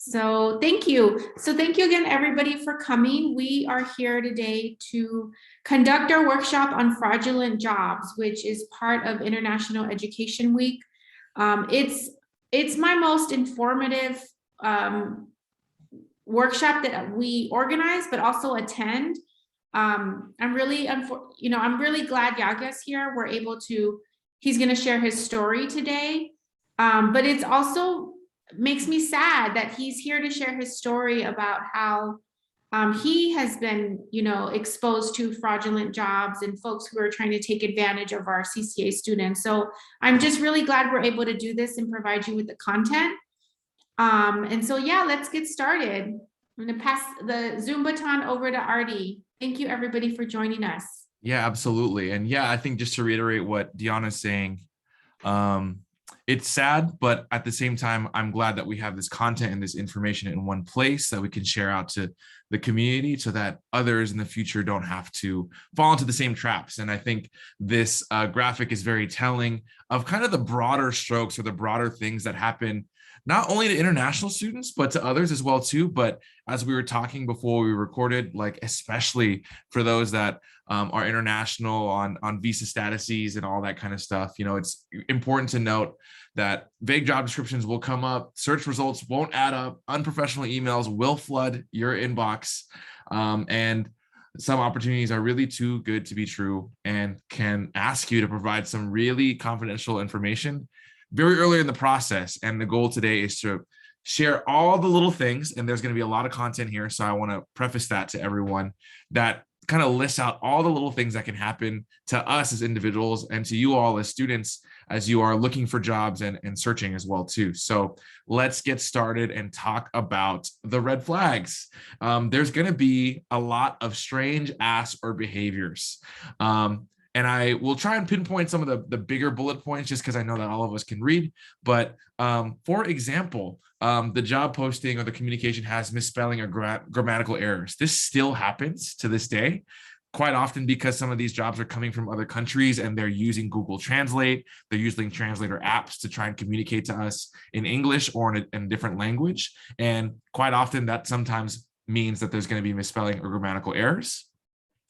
So thank you. So thank you again, everybody, for coming. We are here today to conduct our workshop on fraudulent jobs, which is part of International Education Week. It's my most informative workshop that we organize, but also attend. I'm really glad Yaga's here. We're able to. He's going to share his story today, but it's also makes me sad that he's here to share his story about how he has been, exposed to fraudulent jobs and folks who are trying to take advantage of our CCA students. So I'm just really glad we're able to do this and provide you with the content. And so, yeah, let's get started. I'm going to pass the Zoom baton over to Artie. Thank you, everybody, for joining us. Yeah, absolutely. And yeah, I think just to reiterate what Deanna's saying, it's sad, but at the same time, I'm glad that we have this content and this information in one place that we can share out to the community so that others in the future don't have to fall into the same traps. And I think this graphic is very telling of kind of the broader strokes or the broader things that happen not only to international students, but to others as well too. But as we were talking before we recorded, like especially for those that are international on visa statuses and all that kind of stuff, it's important to note that vague job descriptions will come up, search results won't add up, unprofessional emails will flood your inbox, and some opportunities are really too good to be true and can ask you to provide some really confidential information very early in the process. And the goal today is to share all the little things, and there's going to be a lot of content here, so I want to preface that to everyone, that kind of lists out all the little things that can happen to us as individuals and to you all as students as you are looking for jobs and searching as well too. So let's get started and talk about the red flags. There's going to be a lot of strange ass or behaviors. And I will try and pinpoint some of the bigger bullet points just because I know that all of us can read. But for example, the job posting or the communication has misspelling or grammatical errors. This still happens to this day, quite often because some of these jobs are coming from other countries and they're using Google Translate. They're using translator apps to try and communicate to us in English or in a different language. And quite often that sometimes means that there's going to be misspelling or grammatical errors.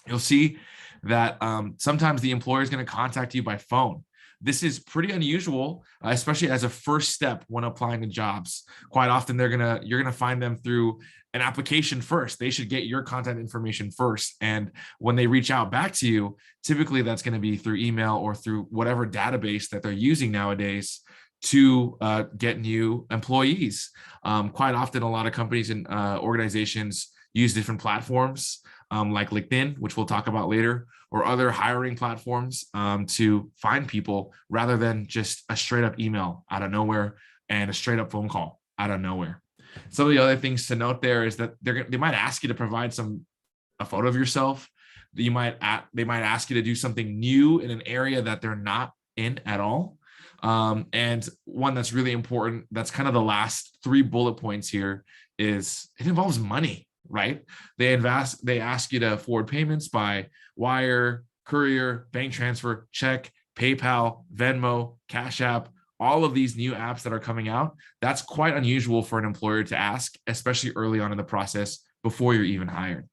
You'll see that sometimes the employer is going to contact you by phone. This is pretty unusual, especially as a first step when applying to jobs. Quite often, you're gonna find them through an application first. They should get your contact information first, and when they reach out back to you, typically that's going to be through email or through whatever database that they're using nowadays to get new employees. Quite often, a lot of companies and organizations use different platforms like LinkedIn, which we'll talk about later, or other hiring platforms to find people rather than just a straight up email out of nowhere and a straight up phone call out of nowhere. Some of the other things to note there is that they might ask you to provide a photo of yourself. They might ask you to do something new in an area that they're not in at all. And one that's really important, that's kind of the last 3 bullet points here, is it involves money. Right? They ask you to forward payments by wire, courier, bank transfer, check, PayPal, Venmo, Cash App, all of these new apps that are coming out. That's quite unusual for an employer to ask, especially early on in the process before you're even hired.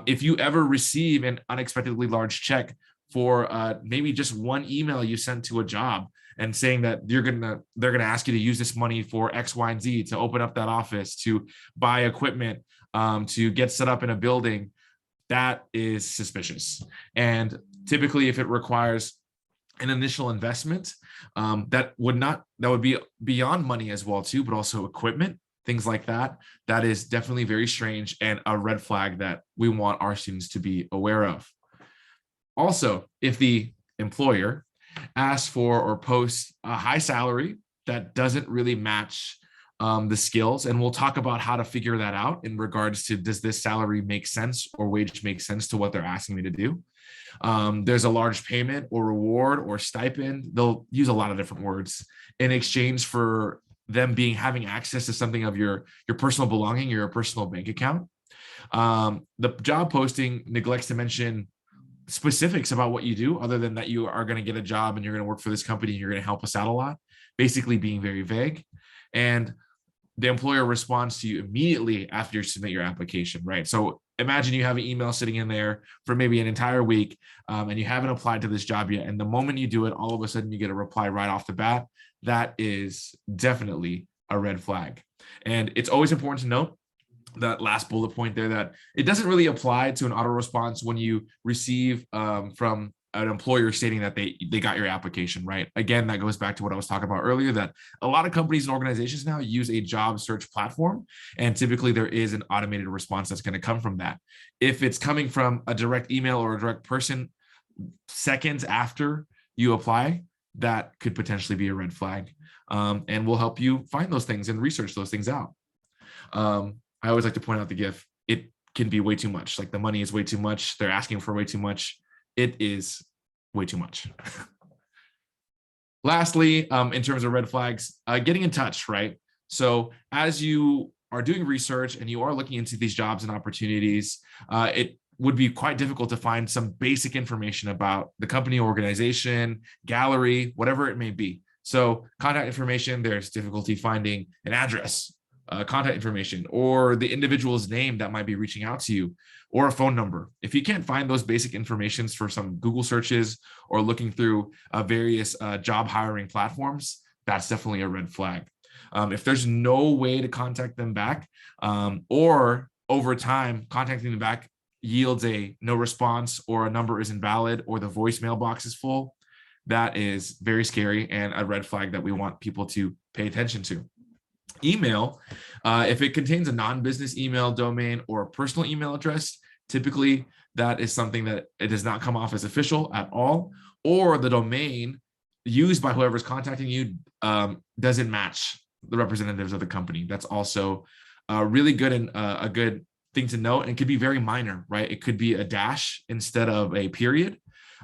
If you ever receive an unexpectedly large check for maybe just one email you sent to a job and saying that they're gonna ask you to use this money for X, Y, and Z, to open up that office, to buy equipment, to get set up in a building, that is suspicious. And typically, if it requires an initial investment, that would be beyond money as well too, but also equipment, things like that. That is definitely very strange and a red flag that we want our students to be aware of. Also, if the employer asks for or posts a high salary that doesn't really match the skills, and we'll talk about how to figure that out in regards to, does this salary make sense or wage make sense to what they're asking me to do? There's a large payment or reward or stipend. They'll use a lot of different words in exchange for them having access to something of your personal belonging, your personal bank account. The job posting neglects to mention specifics about what you do, other than that you are going to get a job and you're going to work for this company and you're going to help us out a lot, basically being very vague. And the employer responds to you immediately after you submit your application, right? So imagine you have an email sitting in there for maybe an entire week, and you haven't applied to this job yet. And the moment you do it, all of a sudden you get a reply right off the bat. That is definitely a red flag. And it's always important to note that last bullet point there, that it doesn't really apply to an auto response when you receive from an employer stating that they got your application, right? Again, that goes back to what I was talking about earlier, that a lot of companies and organizations now use a job search platform, and typically there is an automated response that's going to come from that. If it's coming from a direct email or a direct person seconds after you apply, that could potentially be a red flag. And we'll help you find those things and research those things out. I always like to point out the GIF. It can be way too much. Like the money is way too much. They're asking for way too much. It is way too much. Lastly, in terms of red flags, getting in touch, right? So as you are doing research and you are looking into these jobs and opportunities, it would be quite difficult to find some basic information about the company, organization, gallery, whatever it may be. So contact information, there's difficulty finding an address, contact information, or the individual's name that might be reaching out to you, or a phone number. If you can't find those basic informations for some Google searches or looking through various job hiring platforms, that's definitely a red flag. If there's no way to contact them back, or over time contacting them back yields a no response, or a number is invalid, or the voicemail box is full, that is very scary and a red flag that we want people to pay attention to. Email, if it contains a non-business email domain or a personal email address, typically that is something that it does not come off as official at all, or the domain used by whoever's contacting you doesn't match the representatives of the company. That's also really good and a good thing to note, and could be very minor, right? It could be a dash instead of a period.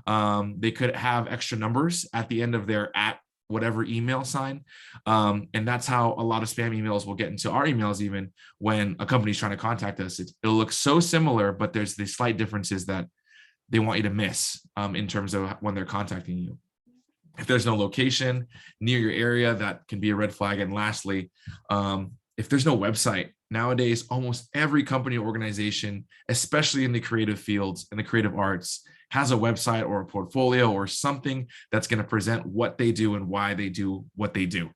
They could have extra numbers at the end of their at whatever email sign. And that's how a lot of spam emails will get into our emails, even when a company's trying to contact us. It'll look so similar, but there's the slight differences that they want you to miss in terms of when they're contacting you. If there's no location near your area, that can be a red flag. And lastly, if there's no website, nowadays, almost every company or organization, especially in the creative fields and the creative arts, has a website or a portfolio or something that's going to present what they do and why they do what they do.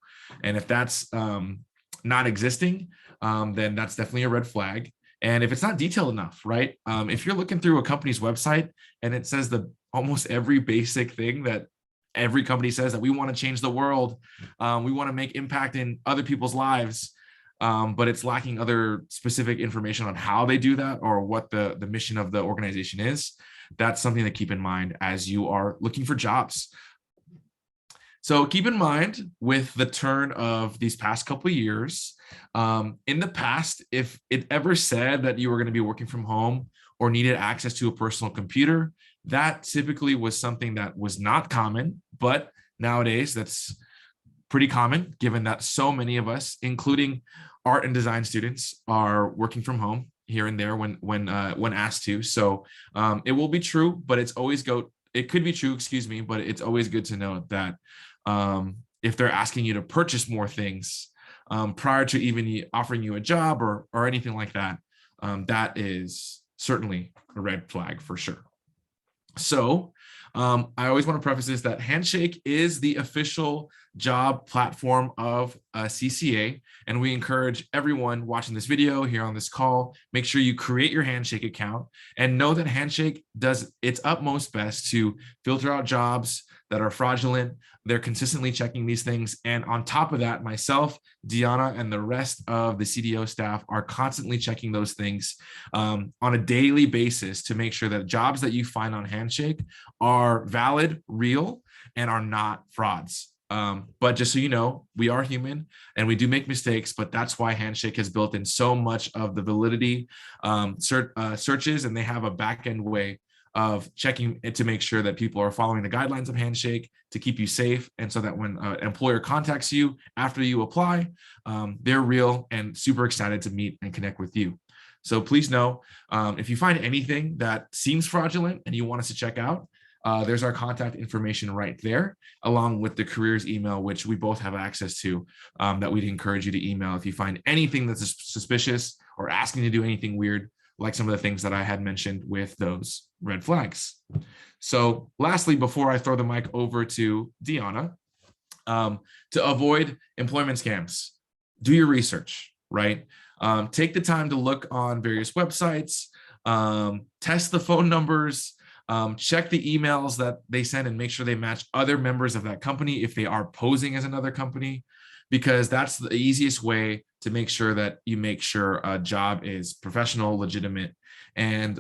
And if that's not existing, then that's definitely a red flag. And if it's not detailed enough, right? If you're looking through a company's website and it says almost every basic thing that every company says, that we want to change the world, we want to make impact in other people's lives, but it's lacking other specific information on how they do that or what the mission of the organization is, that's something to keep in mind as you are looking for jobs. So keep in mind, with the turn of these past couple of years, in the past, if it ever said that you were going to be working from home or needed access to a personal computer, that typically was something that was not common, but nowadays that's pretty common, given that so many of us, including art and design students, are working from home here and there when asked to. So it will be true, but it could be true, excuse me, but it's always good to know that if they're asking you to purchase more things prior to even offering you a job or anything like that, that is certainly a red flag for sure. So I always want to preface this, that Handshake is the official job platform of CCA, and we encourage everyone watching this video here on this call, make sure you create your Handshake account and know that Handshake does its utmost best to filter out jobs that are fraudulent. They're consistently checking these things. And on top of that, myself, Deanna, and the rest of the CDO staff are constantly checking those things on a daily basis to make sure that jobs that you find on Handshake are valid, real, and are not frauds. But just so you know, we are human and we do make mistakes, but that's why Handshake has built in so much of the validity searches, and they have a back-end way of checking it to make sure that people are following the guidelines of Handshake to keep you safe. And so that when an employer contacts you after you apply, they're real and super excited to meet and connect with you. So please know, if you find anything that seems fraudulent and you want us to check out, there's our contact information right there, along with the careers email, which we both have access to, that we'd encourage you to email if you find anything that's suspicious or asking to do anything weird, like some of the things that I had mentioned with those red flags. So lastly, before I throw the mic over to Deanna, to avoid employment scams, do your research, right? Take the time to look on various websites, test the phone numbers, check the emails that they send and make sure they match other members of that company if they are posing as another company, because that's the easiest way to make sure that you make sure a job is professional, legitimate, and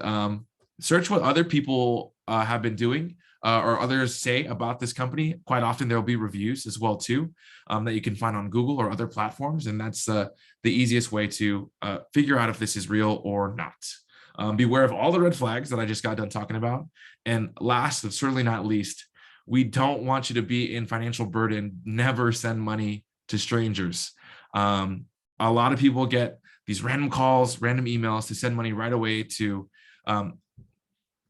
search what other people have been doing or others say about this company. Quite often there'll be reviews as well too, that you can find on Google or other platforms, and that's the easiest way to figure out if this is real or not. Beware of all the red flags that I just got done talking about. And last, but certainly not least, we don't want you to be in financial burden. Never send money to strangers. A lot of people get these random calls, random emails to send money right away to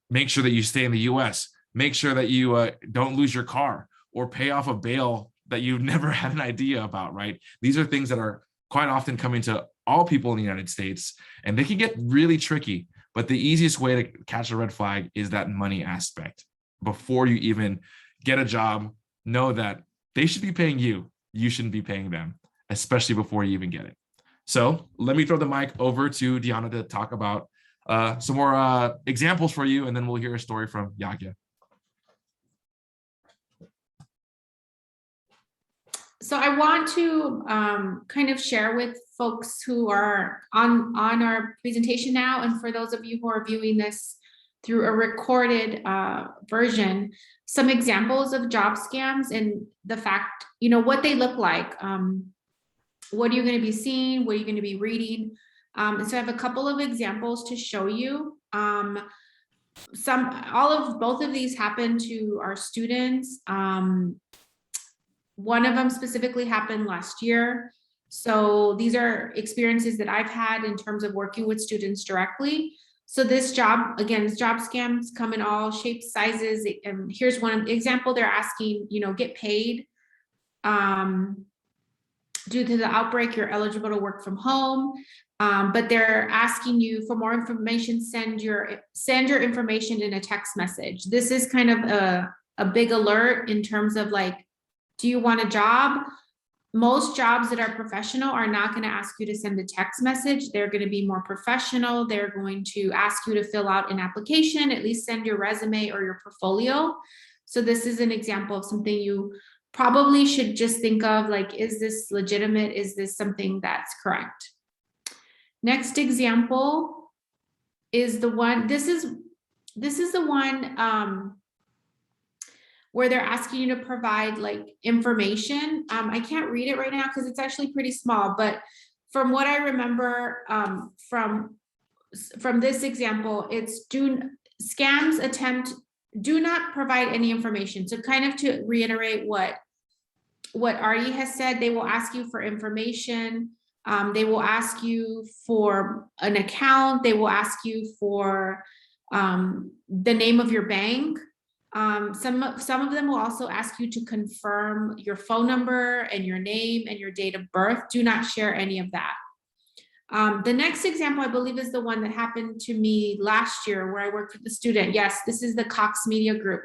make sure that you stay in the US, make sure that you don't lose your car or pay off a bail that you've never had an idea about, right? These are things that are quite often coming to all people in the United States, and they can get really tricky. But the easiest way to catch a red flag is that money aspect. Before you even get a job, know that they should be paying you. You shouldn't be paying them, especially before you even get it. So let me throw the mic over to Deanna to talk about some more examples for you, and then we'll hear a story from Yagya. So I want to kind of share with folks who are on our presentation now, and for those of you who are viewing this through a recorded version, some examples of job scams and the fact, what they look like. What are you going to be seeing? What are you going to be reading? And so I have a couple of examples to show you. Both of these happen to our students. One of them specifically happened last year. So these are experiences that I've had in terms of working with students directly. So this job, again, job scams come in all shapes, sizes. And here's one example. They're asking, get paid. Due to the outbreak, you're eligible to work from home, but they're asking you for more information. Send your information in a text message. This is kind of a big alert in terms of like, do you want a job? Most jobs that are professional are not going to ask you to send a text message. They're going to be more professional. They're going to ask you to fill out an application, at least send your resume or your portfolio. So this is an example of something you probably should just think of, like, is this legitimate? Is this something that's correct? Next example is the one, this is the one where they're asking you to provide like information. I can't read it right now because it's actually pretty small, but from what I remember from this example, it's scams attempt, do not provide any information. So kind of to reiterate what Artie has said, they will ask you for information. They will ask you for an account. They will ask you for the name of your bank. Some of them will also ask you to confirm your phone number and your name and your date of birth. Do not share any of that. The next example, I believe, is the one that happened to me last year where I worked with a student. Yes, this is the Cox Media Group.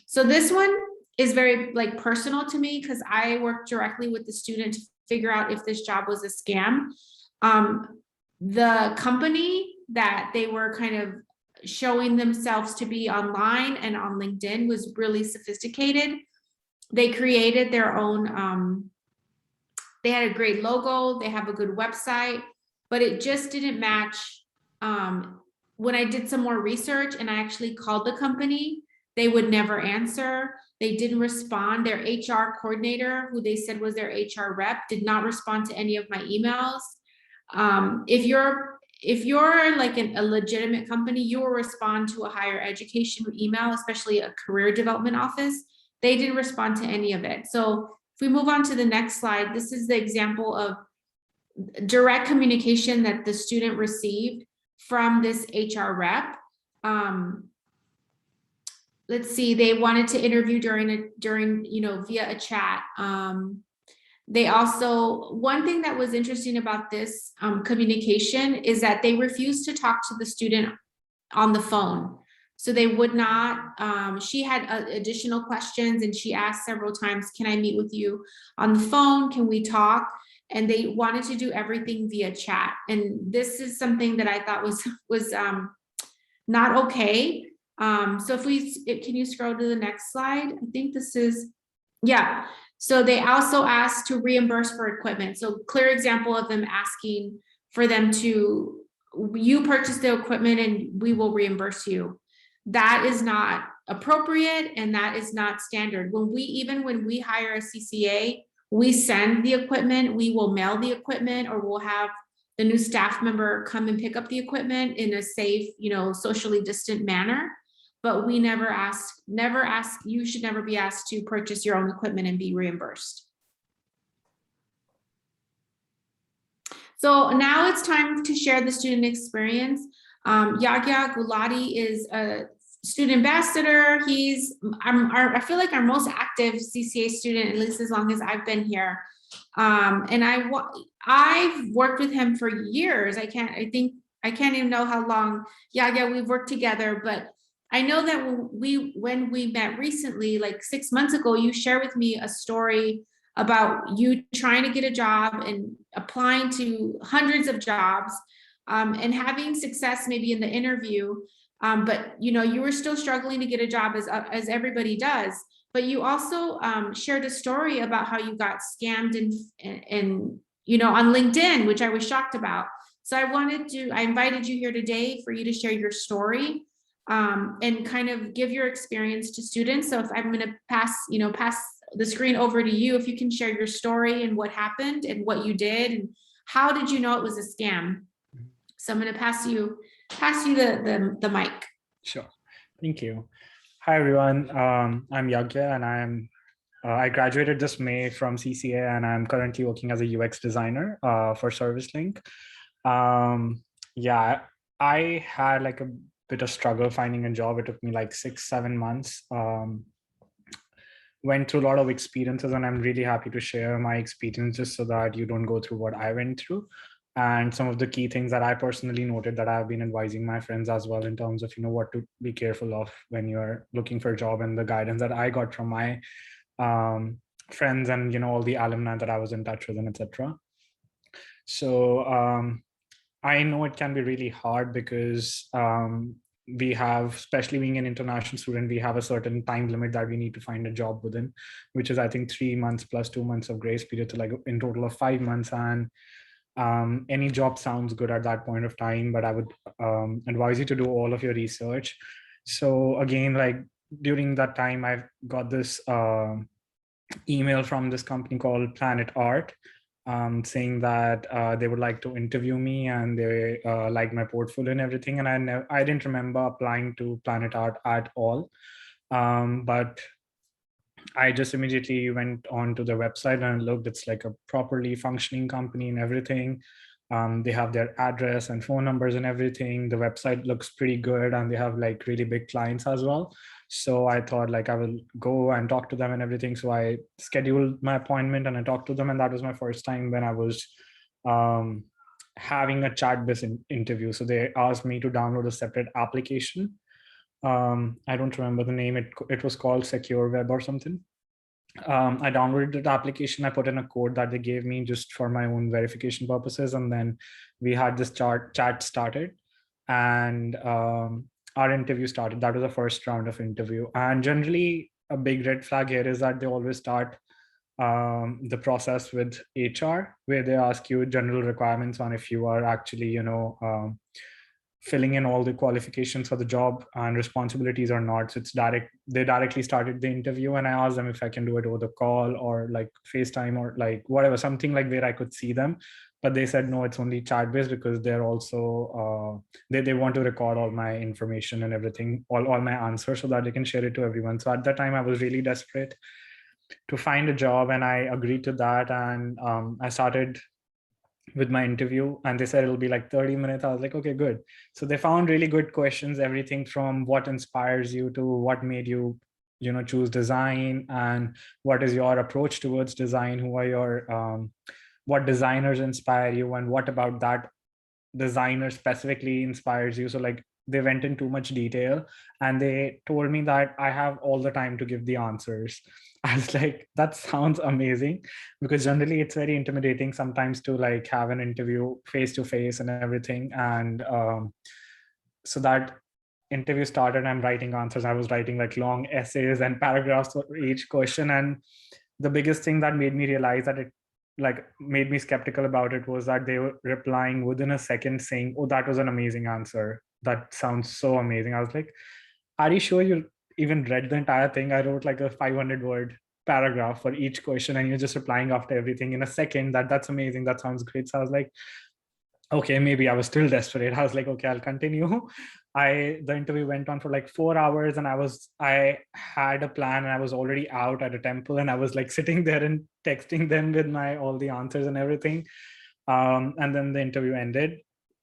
So this one is very like personal to me because I worked directly with the student to figure out if this job was a scam. The company that they were kind of showing themselves to be online and on LinkedIn was really sophisticated. They created their own, they had a great logo, they have a good website, but it just didn't match. When I did some more research and I actually called the company, they would never answer. They didn't respond. Their HR coordinator, who they said was their HR rep, did not respond to any of my emails. If you're like a legitimate company, you will respond to a higher education email, especially a career development office. They didn't respond to any of it. So if we move on to the next slide, this is the example of direct communication that the student received from this HR rep. let's see, they wanted to interview during, you know, via a chat. They also, one thing that was interesting about this communication is that they refused to talk to the student on the phone. So they would not, she had additional questions and she asked several times, can I meet with you on the phone? Can we talk? And they wanted to do everything via chat. And this is something that I thought was not okay. So can you scroll to the next slide? I think this is, yeah. So they also asked to reimburse for equipment. So clear example of them asking for them to, you purchase the equipment and we will reimburse you. That is not appropriate and that is not standard. Even when we hire a CCA, we send the equipment, we will mail the equipment, or we'll have the new staff member come and pick up the equipment in a safe, you know, socially distant manner. But we never ask, you should never be asked to purchase your own equipment and be reimbursed. So now it's time to share the student experience. Yagya Gulati is a student ambassador. I feel like our most active CCA student, at least as long as I've been here. And I've worked with him for years. I can't even know how long, we've worked together, but I know that when we met recently, like 6 months ago, you shared with me a story about you trying to get a job and applying to hundreds of jobs, and having success maybe in the interview. But you know, you were still struggling to get a job as everybody does. But you also shared a story about how you got scammed and you know, on LinkedIn, which I was shocked about. So I invited you here today for you to share your story, and kind of give your experience to students. So if I'm going to pass the screen over to you, if you can share your story and what happened and what you did and how did you know it was a scam. So I'm going to pass you the mic. Sure. Thank you. Hi, everyone. I'm Yagya and I graduated this May from CCA and I'm currently working as a UX designer for ServiceLink. Yeah, I had like a bit of struggle finding a job. It took me like 6-7 months. Went through a lot of experiences and I'm really happy to share my experiences so that you don't go through what I went through. And some of the key things that I personally noted that I've been advising my friends as well in terms of, you know, what to be careful of when you're looking for a job, and the guidance that I got from my friends and, you know, all the alumni that I was in touch with and etc. So I know it can be really hard because we have, especially being an international student, we have a certain time limit that we need to find a job within, which is I think 3 months plus 2 months of grace period, so like in total of 5 months. And any job sounds good at that point of time, but I would advise you to do all of your research. So again, like during that time, I got this email from this company called Planet Art, saying that they would like to interview me and they liked my portfolio and everything. And I didn't remember applying to Planet Art at all. But I just immediately went on to the website and looked. It's like a properly functioning company and everything. They have their address and phone numbers and everything. The website looks pretty good and they have like really big clients as well. So I thought like I will go and talk to them and everything. So I scheduled my appointment and I talked to them. And that was my first time when I was having a chat-based interview. So they asked me to download a separate application. I don't remember the name. It was called Secure Web or something. I downloaded the application. I put in a code that they gave me just for my own verification purposes. And then we had this chat started and our interview started. That was the first round of interview. And generally a big red flag here is that they always start the process with HR, where they ask you general requirements on if you are actually, you know, filling in all the qualifications for the job and responsibilities or not. So it's they directly started the interview and I asked them if I can do it over the call or like FaceTime or like whatever, something like where I could see them. But they said, no, it's only chat based because they're also, they want to record all my information and everything, all my answers so that they can share it to everyone. So at that time I was really desperate to find a job and I agreed to that. And I started with my interview, and they said it'll be like 30 minutes. I was like, okay, good. So they found really good questions, everything from what inspires you to what made you, choose design, and what is your approach towards design, who are your what designers inspire you, and what about that designer specifically inspires you. So like they went in too much detail, and they told me that I have all the time to give the answers. I was like, that sounds amazing, because generally it's very intimidating sometimes to like have an interview face to face and everything. And so that interview started, I'm writing answers. I was writing like long essays and paragraphs for each question. And the biggest thing that made me realize that it like made me skeptical about it was that they were replying within a second saying, oh, that was an amazing answer, that sounds so amazing. I was like, are you sure you even read the entire thing? I wrote like a 500-word paragraph for each question, and you're just replying after everything in a second. That's amazing, that sounds great. So I was like, okay, maybe I was still desperate. I was like, okay, I'll continue. The interview went on for like 4 hours, and I had a plan, and I was already out at a temple, and I was like sitting there and texting them with my all the answers and everything. And then the interview ended.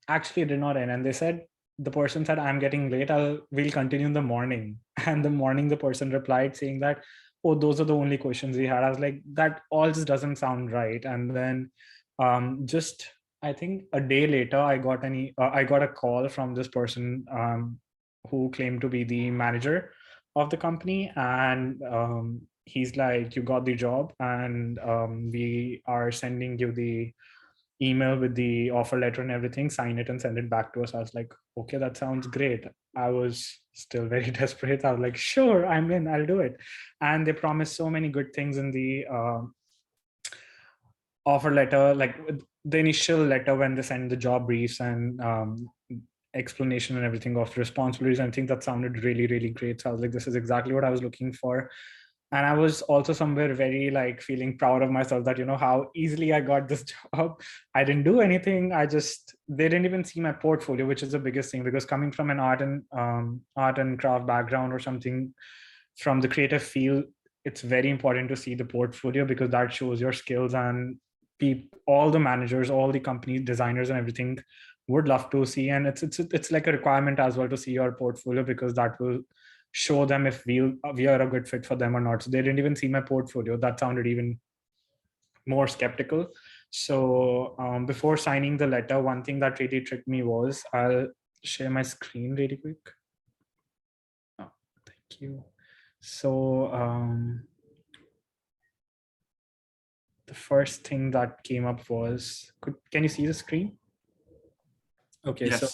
Actually, it did not end. And they said, the person said, I'm getting late. We'll continue in the morning. And the morning, the person replied saying that, oh, those are the only questions we had. I was like, that all just doesn't sound right. And then just I think a day later, I got a call from this person who claimed to be the manager of the company, and he's like, "You got the job, and we are sending you the email with the offer letter and everything. Sign it and send it back to us." I was like, "Okay, that sounds great." I was still very desperate. I was like, "Sure, I'm in. I'll do it." And they promised so many good things in the offer letter, like the initial letter when they send the job briefs and explanation and everything of responsibilities. I think that sounded really, really great. So I was like, this is exactly what I was looking for. And I was also somewhere very like feeling proud of myself that, how easily I got this job. I didn't do anything. They didn't even see my portfolio, which is the biggest thing, because coming from an art and craft background or something from the creative field, it's very important to see the portfolio, because that shows your skills. And all the managers, all the company designers and everything would love to see. And it's like a requirement as well to see your portfolio, because that will show them if we are a good fit for them or not. So they didn't even see my portfolio. That sounded even more skeptical. So before signing the letter, one thing that really tricked me was, I'll share my screen really quick. Oh, thank you. So the first thing that came up was, can you see the screen? Okay, yes. So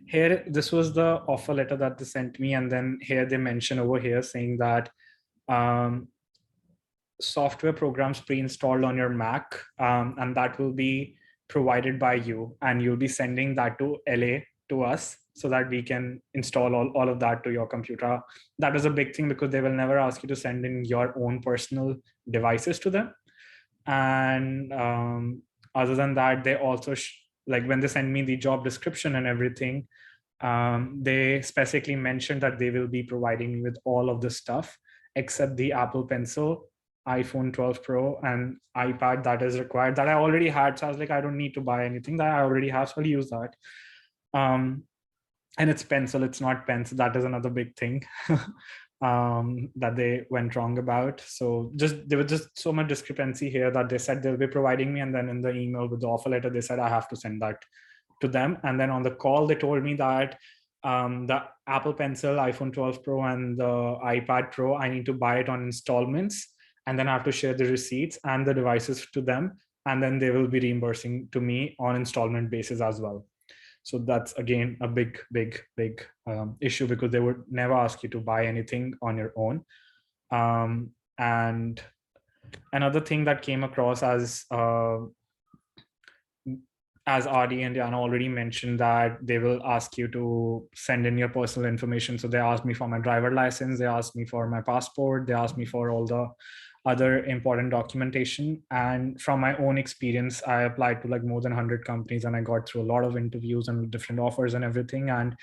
here, this was the offer letter that they sent me. And then here they mention over here saying that software programs pre-installed on your Mac, and that will be provided by you. And you'll be sending that to LA to us so that we can install all of that to your computer. That was a big thing, because they will never ask you to send in your own personal devices to them. And other than that, they also like when they send me the job description and everything, they specifically mentioned that they will be providing me with all of the stuff except the Apple Pencil, iPhone 12 Pro, and iPad that is required, that I already had. So I was like, I don't need to buy anything that I already have, so I'll use that. And it's pencil, it's not pens. That is another big thing that they went wrong about. So there was just so much discrepancy here that they said they'll be providing me, and then in the email with the offer letter, they said I have to send that to them. And then on the call, they told me that the Apple Pencil, iPhone 12 Pro, and the iPad Pro, I need to buy it on installments, and then I have to share the receipts and the devices to them, and then they will be reimbursing to me on installment basis as well. So that's again a big issue, because they would never ask you to buy anything on your own. And another thing that came across as Adi and Diana already mentioned, that they will ask you to send in your personal information. So they asked me for my driver license, they asked me for my passport, they asked me for all the other important documentation. And from my own experience, I applied to like more than 100 companies, and I got through a lot of interviews and different offers and everything. And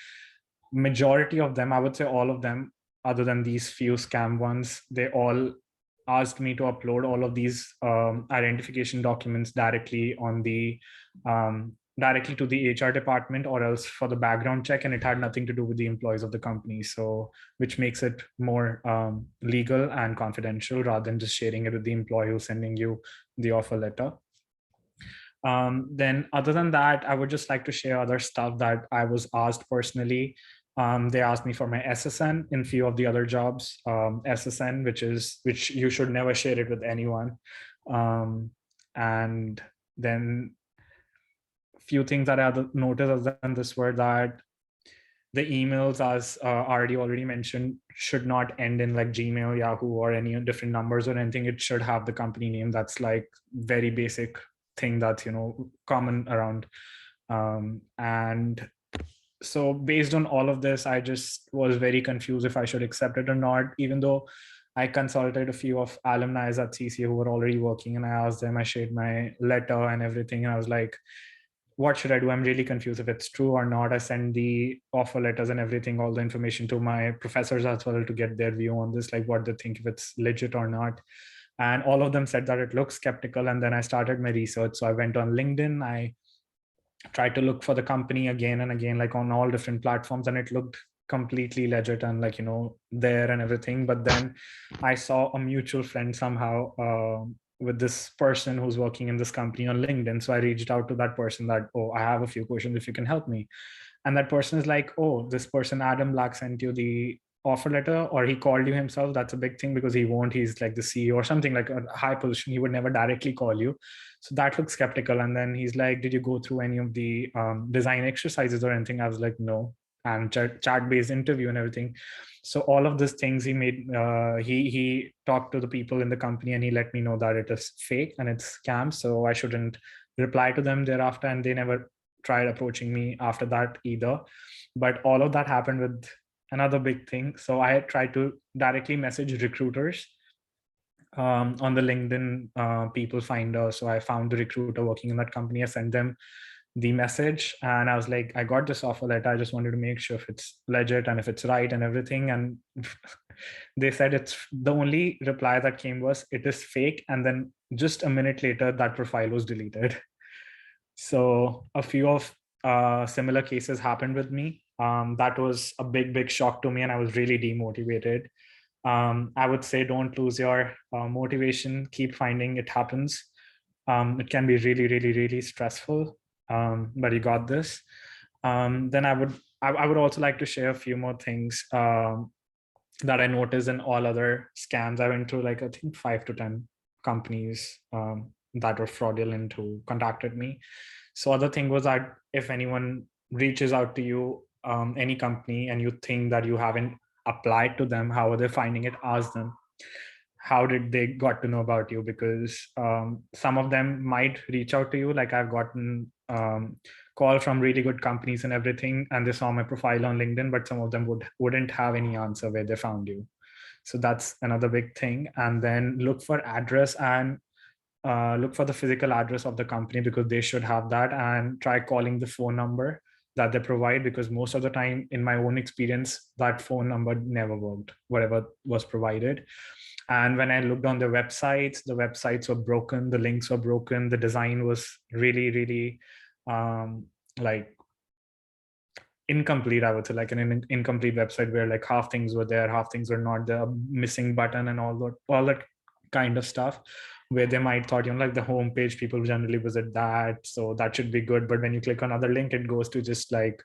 majority of them, I would say all of them, other than these few scam ones, they all asked me to upload all of these identification documents directly on the directly to the HR department, or else for the background check, and it had nothing to do with the employees of the company. So, which makes it more legal and confidential rather than just sharing it with the employee who's sending you the offer letter. Then other than that, I would just like to share other stuff that I was asked personally. They asked me for my SSN in few of the other jobs, SSN, which you should never share it with anyone. And then few things that I noticed other than this were that the emails, as already mentioned, should not end in like Gmail, Yahoo, or any different numbers or anything. It should have the company name. That's like very basic thing that's common around. And so based on all of this, I just was very confused if I should accept it or not, even though I consulted a few of alumni at CC who were already working, and I asked them, I shared my letter and everything, and I was like, what should I do? I'm really confused if it's true or not. I send the offer letters and everything, all the information to my professors as well to get their view on this, like what they think, if it's legit or not. And all of them said that it looks skeptical. And then I started my research. So I went on LinkedIn. I tried to look for the company again and again, like on all different platforms, and it looked completely legit and like, there and everything. But then I saw a mutual friend somehow with this person who's working in this company on LinkedIn. So I reached out to that person that, oh, I have a few questions if you can help me. And that person is like, oh, this person, Adam Black, sent you the offer letter, or he called you himself. That's a big thing because he's like the CEO or something, like a high position. He would never directly call you. So that looks skeptical. And then he's like, did you go through any of the design exercises or anything? I was like, no. And chat-based interview and everything. So all of these things he made, he talked to the people in the company, and he let me know that it is fake and it's scam. So I shouldn't reply to them thereafter. And they never tried approaching me after that either. But all of that happened with another big thing. So I tried to directly message recruiters on the LinkedIn people finder. So I found the recruiter working in that company. I sent them the message, and I was like, I got this offer letter. I just wanted to make sure if it's legit and if it's right and everything. And they said it's the only reply that came was, it is fake. And then just a minute later, that profile was deleted. So a few of similar cases happened with me. That was a big shock to me, and I was really demotivated. I would say don't lose your motivation. Keep finding. It happens. It can be really stressful, but you got this. Then I would also like to share a few more things that I noticed in all other scams. I went through like, I think 5 to 10 companies that were fraudulent who contacted me. So other thing was that if anyone reaches out to you, any company, and you think that you haven't applied to them, how are they finding it? Ask them, how did they got to know about you? Because some of them might reach out to you. Like I've gotten call from really good companies and everything, and they saw my profile on LinkedIn, but some of them wouldn't have any answer where they found you. So that's another big thing. And then look for address and look for the physical address of the company, because they should have that, and try calling the phone number that they provide, because most of the time, in my own experience, that phone number never worked, whatever was provided. And when I looked on the websites were broken, the links were broken, the design was really like incomplete. I would say like an incomplete website where like half things were there, half things were not there, missing button and all that kind of stuff, where they might thought, like the homepage, people generally visit that, so that should be good. But when you click another link, it goes to just like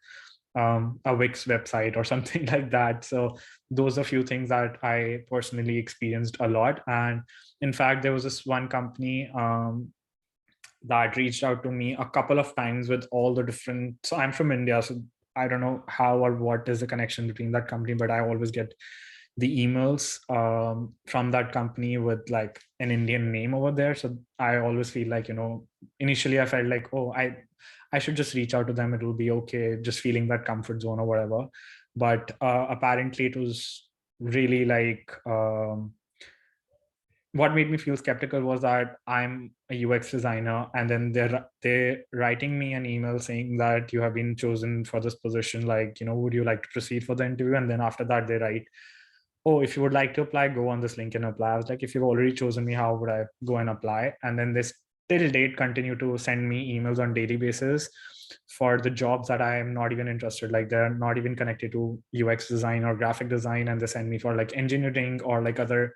a Wix website or something like that. So those are a few things that I personally experienced a lot. And in fact, there was this one company that reached out to me a couple of times with all the different, so I'm from India, so I don't know how or what is the connection between that company, but I always get the emails from that company with like an Indian name over there. So I always feel like, initially I felt like, oh, I should just reach out to them. It will be okay. Just feeling that comfort zone or whatever. But apparently it was really like, what made me feel skeptical was that I'm a UX designer, and then they're writing me an email saying that you have been chosen for this position. Like, would you like to proceed for the interview? And then after that, they write, oh, if you would like to apply, go on this link and apply. I was like, if you've already chosen me, how would I go and apply? And then this till date continue to send me emails on daily basis for the jobs that I am not even interested. Like they're not even connected to UX design or graphic design, and they send me for like engineering or like other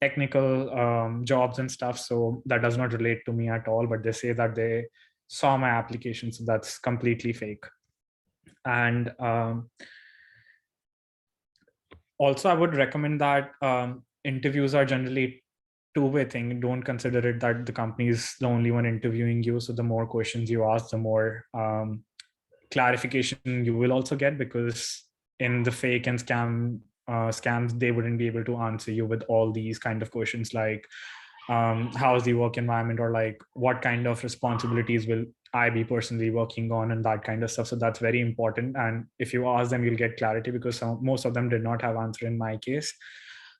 technical jobs and stuff. So that does not relate to me at all. But they say that they saw my application, so that's completely fake. And also, I would recommend that interviews are generally two-way thing. Don't consider it that the company is the only one interviewing you. So the more questions you ask, the more clarification you will also get, because in the fake and scams, they wouldn't be able to answer you with all these kind of questions like how's the work environment, or like what kind of responsibilities will I be personally working on, and that kind of stuff. So that's very important. And if you ask them, you'll get clarity, because most of them did not have answer in my case.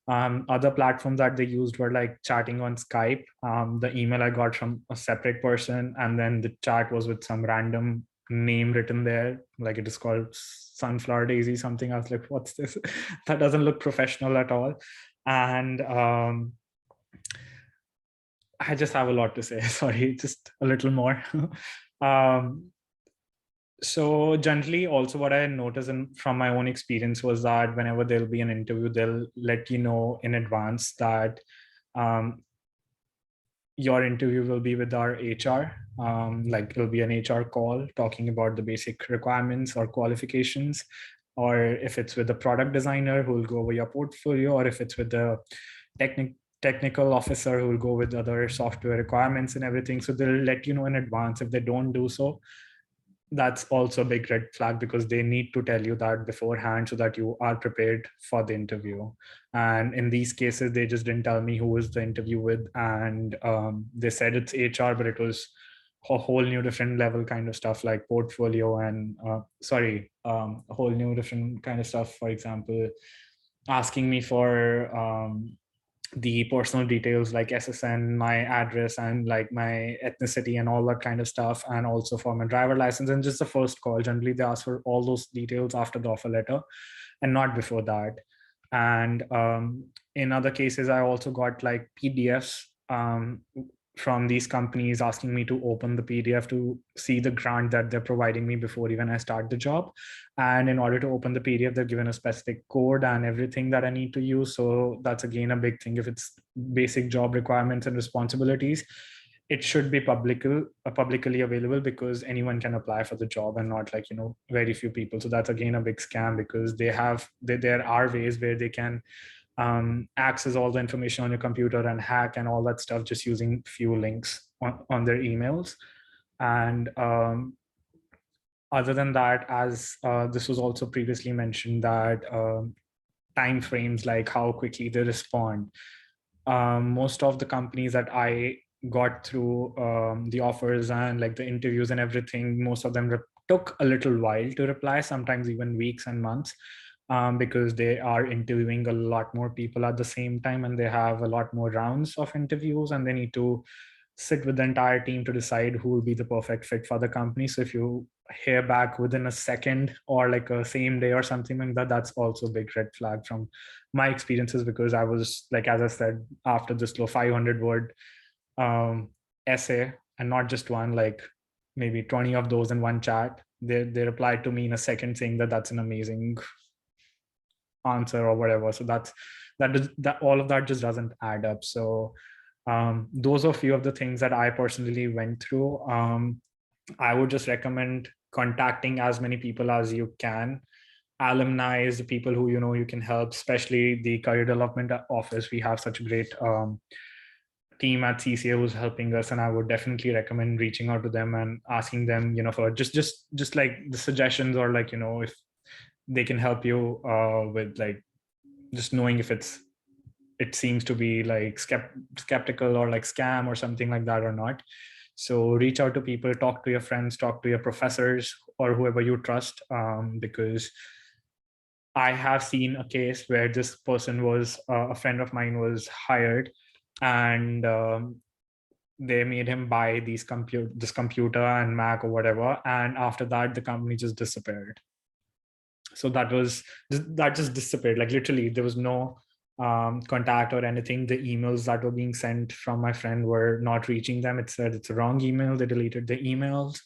Other platforms that they used were like chatting on Skype. The email I got from a separate person, and then the chat was with some random name written there, like it is called Sunflower Daisy something. I was like, what's this? That doesn't look professional at all. And I just have a lot to say. Sorry, just a little more. So generally, also what I noticed from my own experience was that whenever there'll be an interview, they'll let you know in advance that your interview will be with our HR. Like it'll be an HR call talking about the basic requirements or qualifications, or if it's with the product designer who will go over your portfolio, or if it's with the technical officer who will go with other software requirements and everything. So they'll let you know in advance. If they don't do so, that's also a big red flag, because they need to tell you that beforehand so that you are prepared for the interview. And in these cases, they just didn't tell me who was the interview with. And they said it's HR, but it was a whole new different level kind of stuff like portfolio and a whole new different kind of stuff. For example, asking me for the personal details like SSN, my address, and like my ethnicity and all that kind of stuff, and also for my driver license. And just the first call, generally they ask for all those details after the offer letter and not before that. And in other cases, I also got like PDFs from these companies asking me to open the PDF to see the grant that they're providing me before even I start the job. And in order to open the PDF, they're given a specific code and everything that I need to use. So that's again a big thing. If it's basic job requirements and responsibilities, it should be publicly available, because anyone can apply for the job, and not like, very few people. So that's again a big scam, because there are ways where they can access all the information on your computer and hack and all that stuff just using few links on their emails. And other than that, as this was also previously mentioned, that time frames, like how quickly they respond. Most of the companies that I got through the offers and like the interviews and everything, most of them took a little while to reply, sometimes even weeks and months, because they are interviewing a lot more people at the same time, and they have a lot more rounds of interviews, and they need to sit with the entire team to decide who will be the perfect fit for the company. So if you hear back within a second or like a same day or something like that, that's also a big red flag from my experiences, because I was like, as I said, after this 500-word essay, and not just one, like maybe 20 of those in one chat, they replied to me in a second saying that that's an amazing answer or whatever. So that all of that just doesn't add up. So those are a few of the things that I personally went through. I would just recommend contacting as many people as you can. Alumni is the people who you can help, especially the career development office. We have such a great team at CCA who's helping us, and I would definitely recommend reaching out to them and asking them, for just like the suggestions, or like if they can help you with like just knowing if it seems to be like skeptical or like scam or something like that or not. So reach out to people, talk to your friends, talk to your professors or whoever you trust, because I have seen a case where this person was a friend of mine was hired, and they made him buy this computer and Mac or whatever, and after that the company just disappeared. So that just disappeared. Like literally, there was no contact or anything. The emails that were being sent from my friend were not reaching them. It said it's a wrong email. They deleted the emails.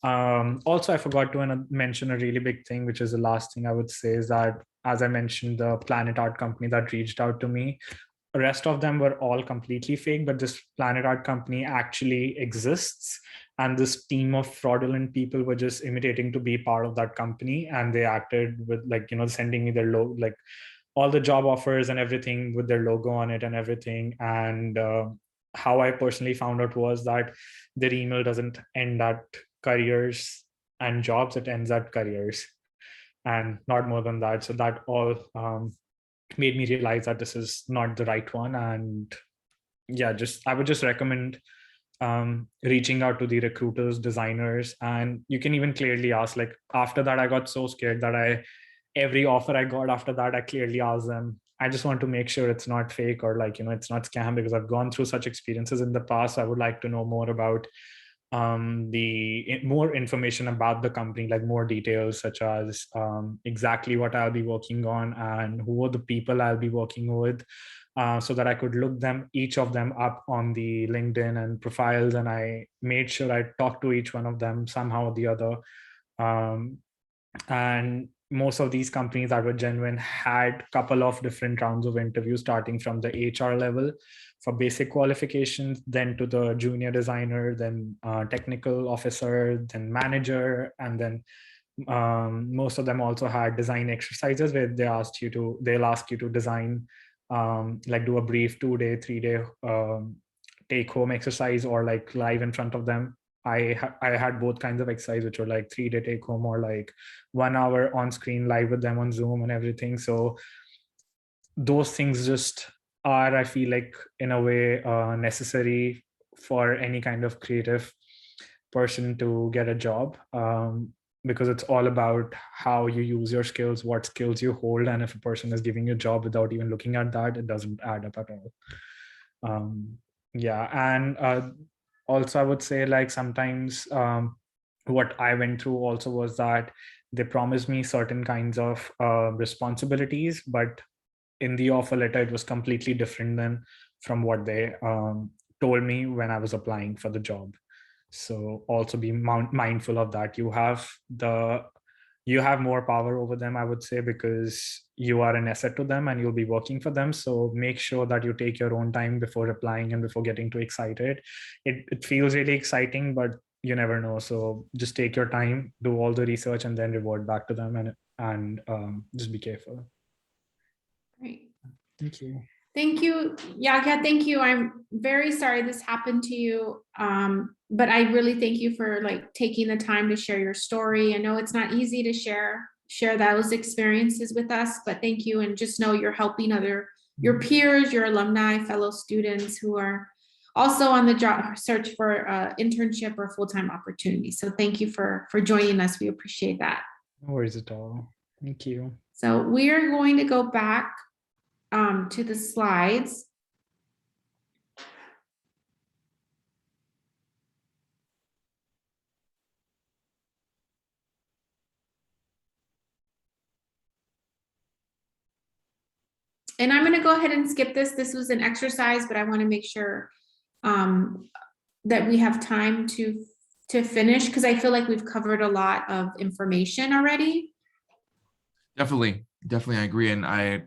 Also, I forgot to mention a really big thing, which is the last thing I would say, is that, as I mentioned, the Planet Art company that reached out to me, the rest of them were all completely fake, but this Planet Art company actually exists. And this team of fraudulent people were just imitating to be part of that company. And they acted with, like, sending me their logo, like all the job offers and everything with their logo on it and everything. And how I personally found out was that their email doesn't end at careers and jobs, it ends at careers and not more than that. So that all made me realize that this is not the right one. And yeah, I would just recommend reaching out to the recruiters, designers, and you can even clearly ask. Like after that, I got so scared that every offer I got after that, I clearly asked them, I just want to make sure it's not fake, or like, it's not scam, because I've gone through such experiences in the past. I would like to know more about more information about the company, like more details, such as exactly what I'll be working on and who are the people I'll be working with, so that I could look each of them up on the LinkedIn and profiles. And I made sure I talked to each one of them somehow or the other. And most of these companies that were genuine had a couple of different rounds of interviews, starting from the HR level for basic qualifications, then to the junior designer, then technical officer, then manager, and then most of them also had design exercises where they'll ask you to design, like do a brief 2-day, 3-day take home exercise, or like live in front of them. I had both kinds of exercise, which were like 3-day take home, or like 1 hour on screen live with them on Zoom and everything. So those things just are, I feel like, in a way necessary for any kind of creative person to get a job, because it's all about how you use your skills, what skills you hold. And if a person is giving you a job without even looking at that, it doesn't add up at all. Yeah. And also, I would say, like, sometimes what I went through also was that they promised me certain kinds of responsibilities, but in the offer letter, it was completely different than from what they told me when I was applying for the job. So also be mindful of that. You have more power over them, I would say, because you are an asset to them and you'll be working for them. So make sure that you take your own time before applying and before getting too excited. It feels really exciting, but you never know. So just take your time, do all the research, and then revert back to them, and just be careful. Great. Thank you. Thank you. Yagya, thank you. I'm very sorry this happened to you. But I really thank you for taking the time to share your story. I know it's not easy to share those experiences with us, but thank you. And just know you're helping your peers, your alumni, fellow students who are also on the job search for internship or full-time opportunity. So thank you for joining us. We appreciate that. No worries at all. Thank you. So we are going to go back to the slides. And I'm going to go ahead and skip this. This was an exercise, but I want to make sure that we have time to finish, because I feel like we've covered a lot of information already. Definitely, I agree. And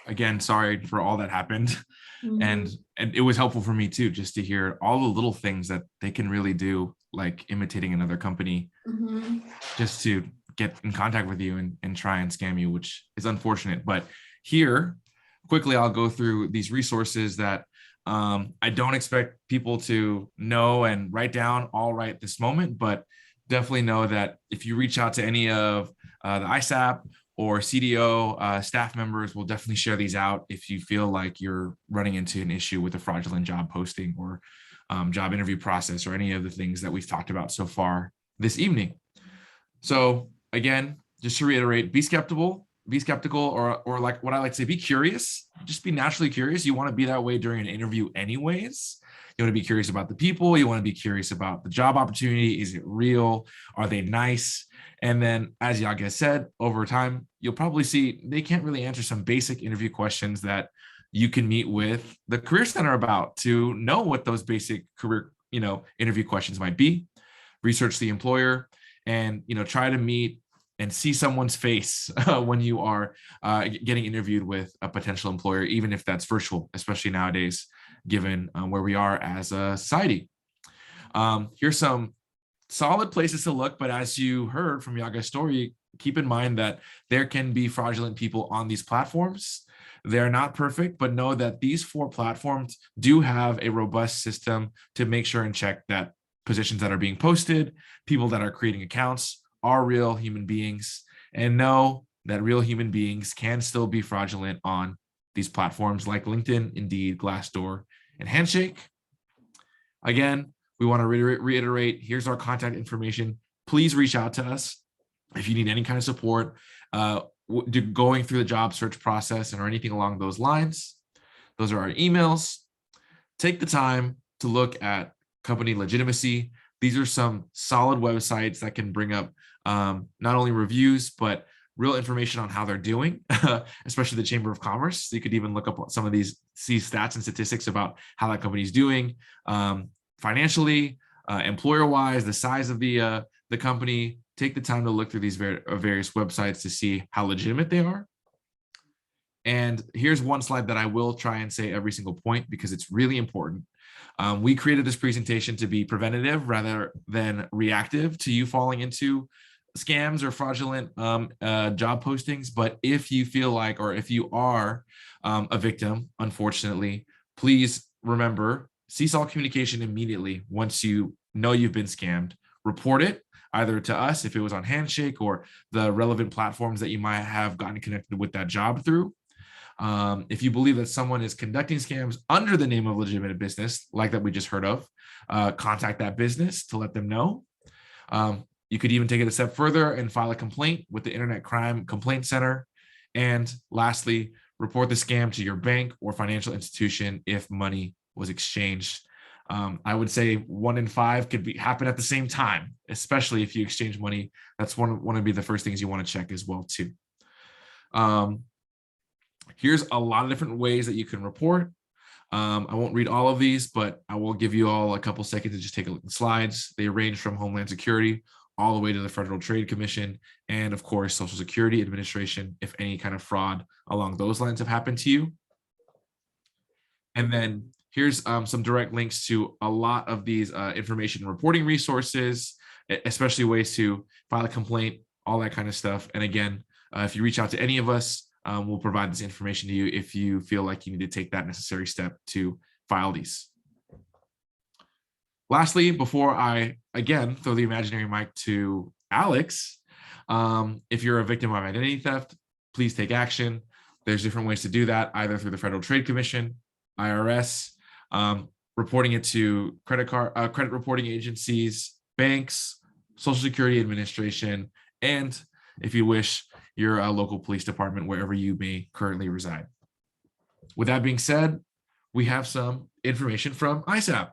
again, sorry for all that happened. Mm-hmm. And it was helpful for me too, just to hear all the little things that they can really do, like imitating another company, Mm-hmm. just to get in contact with you and try and scam you, which is unfortunate. But here, quickly, I'll go through these resources that I don't expect people to know and write down all right this moment, but definitely know that if you reach out to any of the ISAP or CDO staff members, will definitely share these out if you feel like you're running into an issue with a fraudulent job posting or job interview process, or any of the things that we've talked about so far this evening. So again, just to reiterate, be skeptical, or like what I like to say, be curious. Just be naturally curious. You want to be that way during an interview anyways. You want to be curious about the people. You want to be curious about the job opportunity. Is it real? Are they nice? And then, as Yaga said, over time, you'll probably see they can't really answer some basic interview questions that you can meet with the Career Center about to know what those basic career, interview questions might be. Research the employer and, try to meet and see someone's face when you are getting interviewed with a potential employer, even if that's virtual, especially nowadays, given where we are as a society. Here's some solid places to look, but as you heard from Yaga's story, keep in mind that there can be fraudulent people on these platforms. They're not perfect, but know that these 4 platforms do have a robust system to make sure and check that positions that are being posted, people that are creating accounts are real human beings, and know that real human beings can still be fraudulent on these platforms like LinkedIn, Indeed, Glassdoor, and Handshake. Again, we want to reiterate, here's our contact information. Please reach out to us if you need any kind of support going through the job search process or anything along those lines. Those are our emails. Take the time to look at company legitimacy. These are some solid websites that can bring up not only reviews, but real information on how they're doing, especially the Chamber of Commerce. So you could even look up some of these, see stats and statistics about how that company is doing financially, employer-wise, the size of the company. Take the time to look through these various websites to see how legitimate they are. And here's one slide that I will try and say every single point because it's really important. We created this presentation to be preventative rather than reactive to you falling into scams or fraudulent job postings. But if you feel like, or if you are a victim, unfortunately, please remember, cease all communication immediately once you know you've been scammed. Report it either to us if it was on Handshake or the relevant platforms that you might have gotten connected with that job through. If you believe that someone is conducting scams under the name of legitimate business, like that we just heard of, contact that business to let them know. You could even take it a step further and file a complaint with the Internet Crime Complaint Center. And lastly, report the scam to your bank or financial institution if money was exchanged. I would say 1 in 5 could happen at the same time, especially if you exchange money. That's one of the first things you want to check as well too. Here's a lot of different ways that you can report. I won't read all of these, but I will give you all a couple seconds to just take a look at the slides. They range from Homeland Security all the way to the Federal Trade Commission and, of course, Social Security Administration, if any kind of fraud along those lines have happened to you. And then here's some direct links to a lot of these information reporting resources, especially ways to file a complaint, all that kind of stuff. And again, if you reach out to any of us, we'll provide this information to you if you feel like you need to take that necessary step to file these. Lastly, before I, again, throw the imaginary mic to Alex, if you're a victim of identity theft, please take action. There's different ways to do that, either through the Federal Trade Commission, IRS, reporting it to credit reporting agencies, banks, Social Security Administration, and if you wish, your local police department, wherever you may currently reside. With that being said, we have some information from ISAP.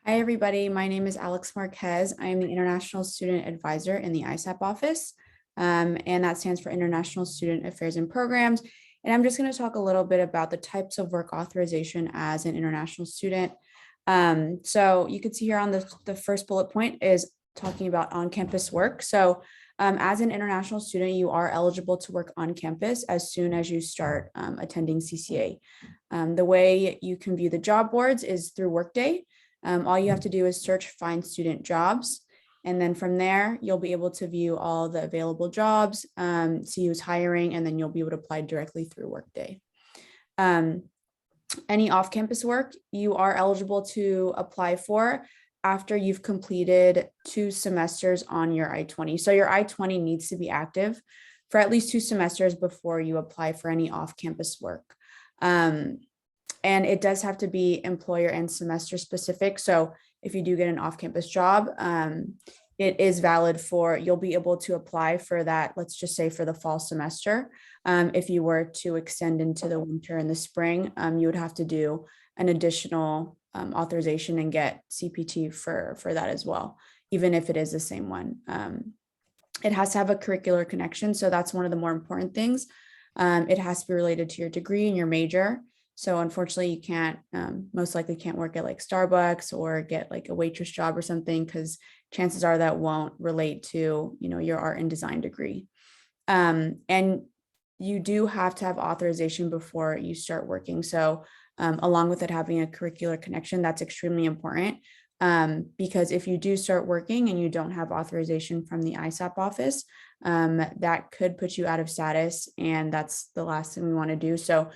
Hi, everybody. My name is Alex Marquez. I am the International Student Advisor in the ISAP office, and that stands for International Student Affairs and Programs. And I'm just going to talk a little bit about the types of work authorization as an international student. So you can see here on the first bullet point is talking about on-campus work. So as an international student, you are eligible to work on campus as soon as you start attending CCA. The way you can view the job boards is through Workday. All you have to do is search find student jobs. And then from there, you'll be able to view all the available jobs, see who's hiring, and then you'll be able to apply directly through Workday. Any off-campus work you are eligible to apply for after you've completed 2 semesters on your I-20. So your I-20 needs to be active for at least 2 semesters before you apply for any off-campus work. And it does have to be employer and semester specific. So if you do get an off-campus job, it is valid for, you'll be able to apply for that, let's just say for the fall semester. If you were to extend into the winter and the spring, you would have to do an additional authorization and get CPT for that as well, even if it is the same one. It has to have a curricular connection. So that's one of the more important things. It has to be related to your degree and your major. So unfortunately, you can't, most likely can't work at like Starbucks or get like a waitress job or something, because chances are that won't relate to, you know, your art and design degree. And you do have to have authorization before you start working. So along with it having a curricular connection, that's extremely important. Because if you do start working and you don't have authorization from the ISAP office, that could put you out of status, and that's the last thing we want to do. So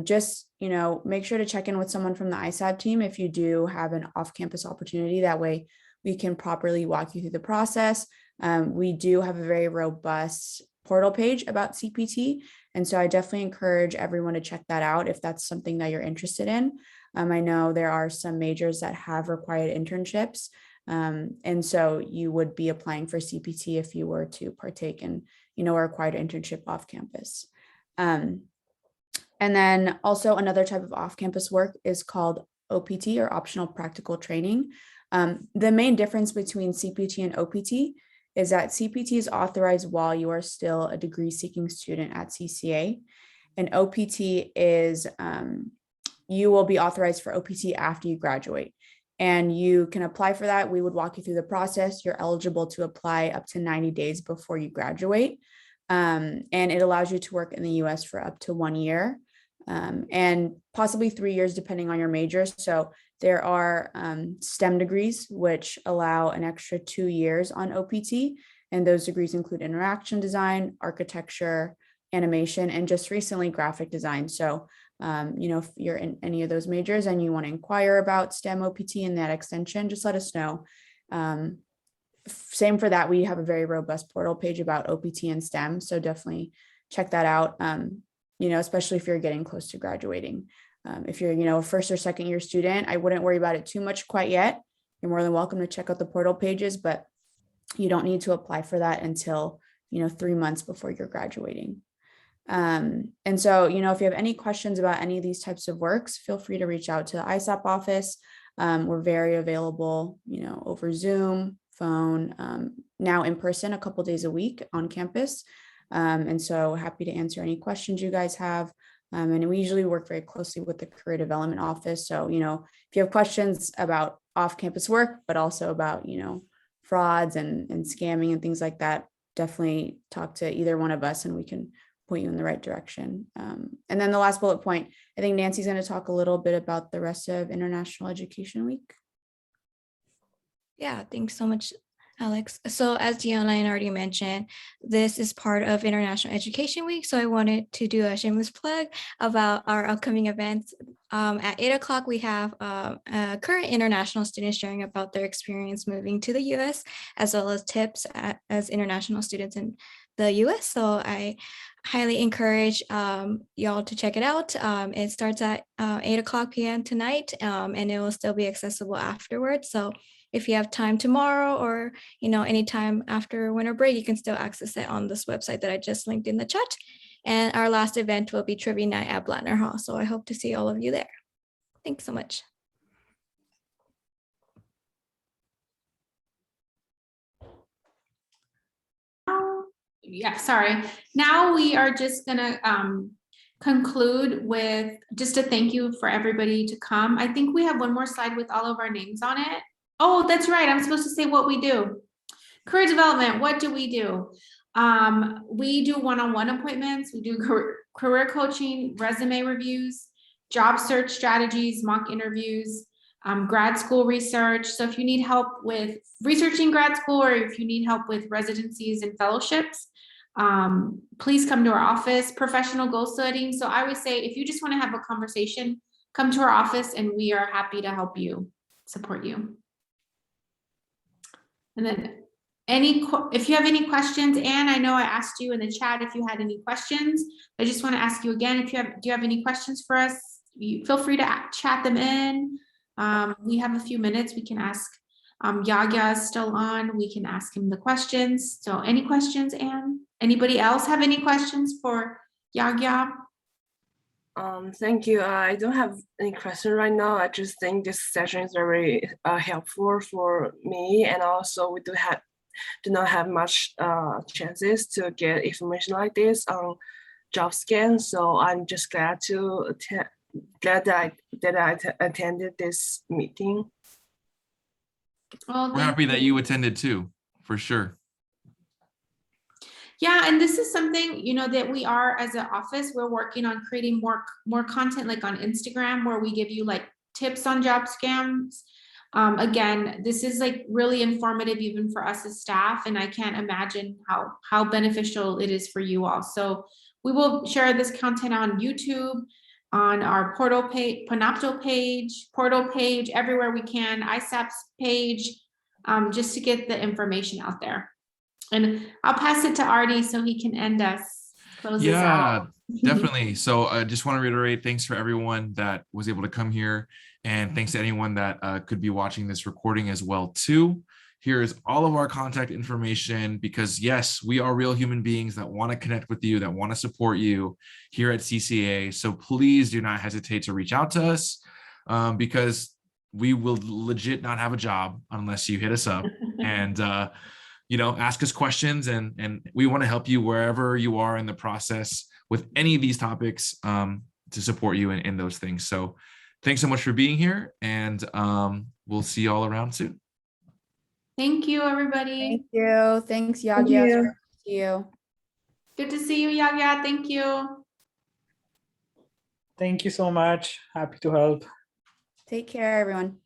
just, you know, make sure to check in with someone from the ISAP team if you do have an off-campus opportunity. That way we can properly walk you through the process. We do have a very robust portal page about CPT, and so I definitely encourage everyone to check that out if that's something that you're interested in. I know there are some majors that have required internships, and so you would be applying for CPT if you were to partake in, you know, a required internship off campus. And then also another type of off-campus work is called OPT, or optional practical training. The main difference between CPT and OPT is that CPT is authorized while you are still a degree-seeking student at CCA, and OPT is you will be authorized for OPT after you graduate, and you can apply for that. We would walk you through the process. You're eligible to apply up to 90 days before you graduate, and it allows you to work in the US for up to 1 year, and possibly 3 years depending on your major. So there are STEM degrees, which allow an extra 2 years on OPT, and those degrees include interaction design, architecture, animation, and just recently graphic design. So you know, if you're in any of those majors and you want to inquire about STEM OPT and that extension, just let us know. Same for that. We have a very robust portal page about OPT and STEM. So definitely check that out, you know, especially if you're getting close to graduating. If you're, you know, a first or second year student, I wouldn't worry about it too much quite yet. You're more than welcome to check out the portal pages, but you don't need to apply for that until, you know, 3 months before you're graduating. And so, you know, if you have any questions about any of these types of works, feel free to reach out to the ISAP office. We're very available, you know, over Zoom, phone, now in person a couple days a week on campus. And so happy to answer any questions you guys have. And we usually work very closely with the career development office. So, you know, if you have questions about off-campus work, but also about, you know, frauds and scamming and things like that, definitely talk to either one of us and we can point you in the right direction. And then the last bullet point, I think Nancy's going to talk a little bit about the rest of International Education Week. Yeah, thanks so much, Alex. So as Deanna already mentioned, this is part of International Education Week. So I wanted to do a shameless plug about our upcoming events. At 8 o'clock, we have current international students sharing about their experience moving to the US, as well as tips as international students in the US. So I highly encourage y'all to check it out. It starts at 8 o'clock p.m. tonight, and it will still be accessible afterwards. So if you have time tomorrow or, you know, anytime after winter break, you can still access it on this website that I just linked in the chat. And our last event will be Trivia Night at Blattner Hall. So I hope to see all of you there. Thanks so much. Yeah, sorry. Now we are just gonna conclude with just a thank you for everybody to come. I think we have one more slide with all of our names on it. Oh, that's right. I'm supposed to say what we do. Career development, what do? We do one-on-one appointments. We do career coaching, resume reviews, job search strategies, mock interviews, grad school research. So if you need help with researching grad school, or if you need help with residencies and fellowships, please come to our office. Professional goal setting. So I would say if you just want to have a conversation, come to our office and we are happy to help you, support you. And then if you have any questions, Anne, I know I asked you in the chat if you had any questions. I just want to ask you again, do you have any questions for us? Feel free to chat them in. We have a few minutes. We can ask Yagya is still on. We can ask him the questions. So any questions, Anne? Anybody else have any questions for Yagya? Thank you. I don't have any question right now. I just think this session is very helpful for me, and also we do not have much chances to get information like this on job scan. So I'm just glad that I attended this meeting. Well, We're happy that you attended too, for sure. Yeah, and this is something, you know, that we are as an office, we're working on creating more content like on Instagram where we give you like tips on job scams. Again, this is like really informative even for us as staff, and I can't imagine how beneficial it is for you all. So we will share this content on YouTube, on our portal page, Panopto page, portal page, everywhere we can, ISAP's page, just to get the information out there. And I'll pass it to Artie so he can end us, close this out. Definitely. So I just want to reiterate, thanks for everyone that was able to come here, and thanks to anyone that could be watching this recording as well too. Here is all of our contact information, because yes, we are real human beings that want to connect with you, that want to support you here at CCA. So please do not hesitate to reach out to us, because we will legit not have a job unless you hit us up and you know, ask us questions, and we want to help you wherever you are in the process with any of these topics, to support you in those things. So thanks so much for being here, and we'll see you all around soon. Thank you, everybody. Thank you. Thanks, Thank Yagya. you. See you. Good to see you, Yagya. Thank you. Thank you so much. Happy to help. Take care, everyone.